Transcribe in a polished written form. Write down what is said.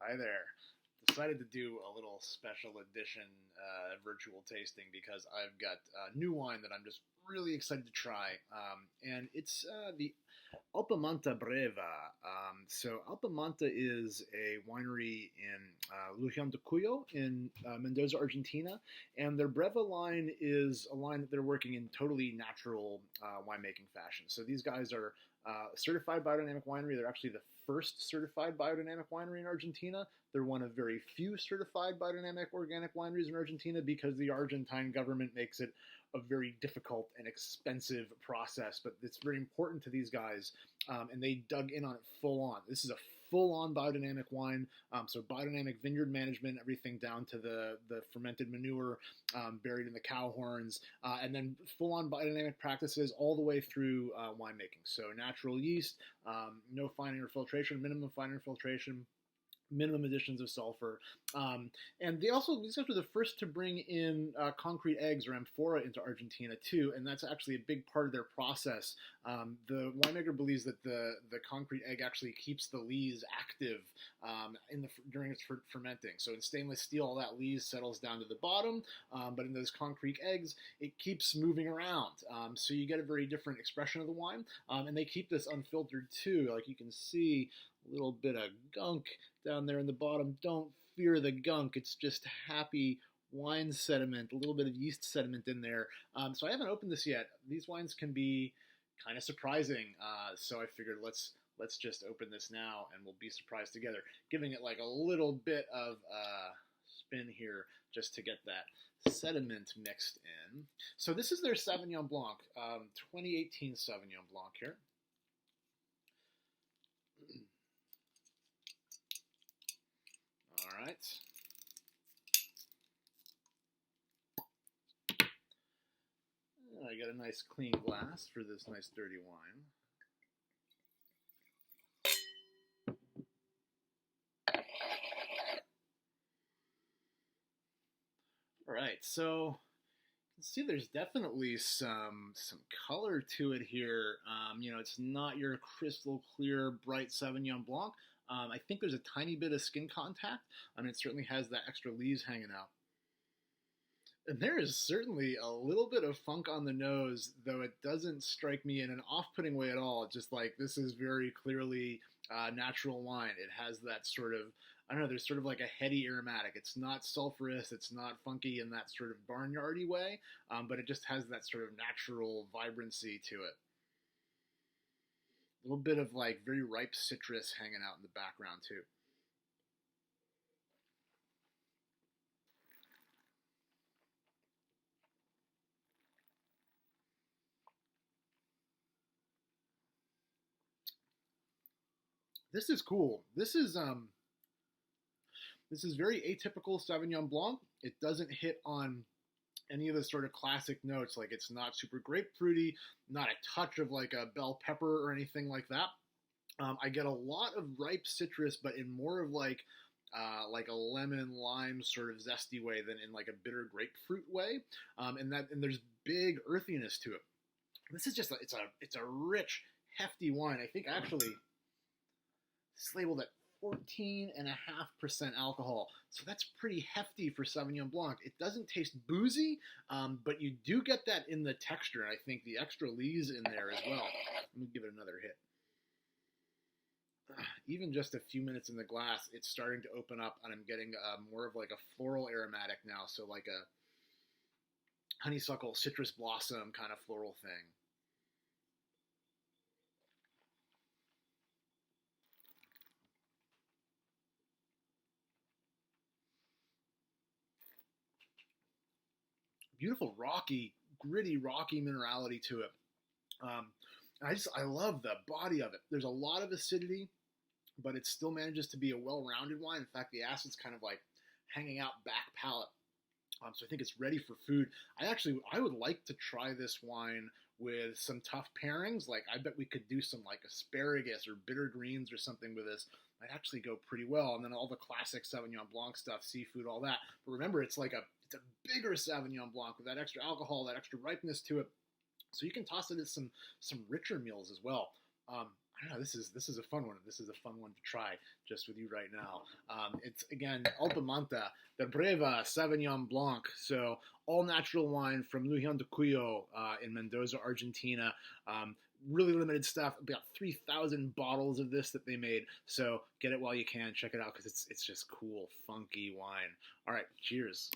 Hi there. Decided to do a little special edition virtual tasting because I've got new wine that I'm just really excited to try. And it's the Alpamanta Breva. So Alpamanta is a winery in Lujan de Cuyo in Mendoza, Argentina. And their Breva line is a line that they're working in totally natural winemaking fashion. So these guys are certified biodynamic winery. They're actually the first certified biodynamic winery in Argentina. They're one of very few certified biodynamic organic wineries in Argentina because the Argentine government makes it a very difficult and expensive process. But it's very important to these guys, and they dug in on it full on. This is a full-on biodynamic wine, so biodynamic vineyard management, everything down to the fermented manure buried in the cow horns, and then full-on biodynamic practices all the way through winemaking. So natural yeast, no fining or filtration, minimum fining or filtration, minimum additions of sulfur. And these guys were the first to bring in concrete eggs or amphora into Argentina too, and that's actually a big part of their process. The winemaker believes that the concrete egg actually keeps the lees active during its fermenting. So in stainless steel, all that lees settles down to the bottom, but in those concrete eggs, it keeps moving around. So you get a very different expression of the wine, and they keep this unfiltered too. Like you can see, a little bit of gunk down there in the bottom. Don't fear the gunk. It's just happy wine sediment, a little bit of yeast sediment in there. So I haven't opened this yet. These wines can be kind of surprising. So I figured let's just open this now and we'll be surprised together. Giving it like a little bit of spin here just to get that sediment mixed in. So this is their Sauvignon Blanc, 2018 Sauvignon Blanc here. All right. I got a nice clean glass for this nice dirty wine. All right, so you can see there's definitely some color to it here. It's not your crystal clear, bright Sauvignon Blanc. I think there's a tiny bit of skin contact. It certainly has that extra leaves hanging out. And there is certainly a little bit of funk on the nose, though it doesn't strike me in an off-putting way at all. Just like this is very clearly natural wine. It has that sort of, I don't know, there's sort of like a heady aromatic. It's not sulfurous, it's not funky in that sort of barnyardy way, but it just has that sort of natural vibrancy to it. A little bit of like very ripe citrus hanging out in the background too. This is cool. This is very atypical Sauvignon Blanc. It doesn't hit on any of the sort of classic notes. Like it's not super grapefruity, not a touch of like a bell pepper or anything like that. I get a lot of ripe citrus, but in more of like a lemon lime sort of zesty way than in like a bitter grapefruit way. And there's big earthiness to it. This is just it's a rich, hefty wine. I think actually it's labeled at 14.5% alcohol. So that's pretty hefty for Sauvignon Blanc. It doesn't taste boozy, but you do get that in the texture. And I think the extra lees in there as well. Let me give it another hit. Even just a few minutes in the glass, it's starting to open up, and I'm getting more of like a floral aromatic now. So like a honeysuckle, citrus blossom kind of floral thing. Beautiful, rocky, gritty, rocky minerality to it. I love the body of it. There's a lot of acidity, but it still manages to be a well-rounded wine. In fact, the acid's kind of like hanging out back palate. So I think it's ready for food. I would like to try this wine with some tough pairings. Like I bet we could do some like asparagus or bitter greens or something with this. Might actually go pretty well. And then all the classic Sauvignon Blanc stuff, seafood, all that. But remember, it's a bigger Sauvignon Blanc with that extra alcohol, that extra ripeness to it. So you can toss it in some richer meals as well. I don't know. This is a fun one. This is a fun one to try just with you right now. It's again Alpamanta Breva Sauvignon Blanc. So all natural wine from Lujan de Cuyo in Mendoza, Argentina. Really limited stuff. About 3,000 bottles of this that they made. So get it while you can. Check it out because it's just cool, funky wine. All right, cheers.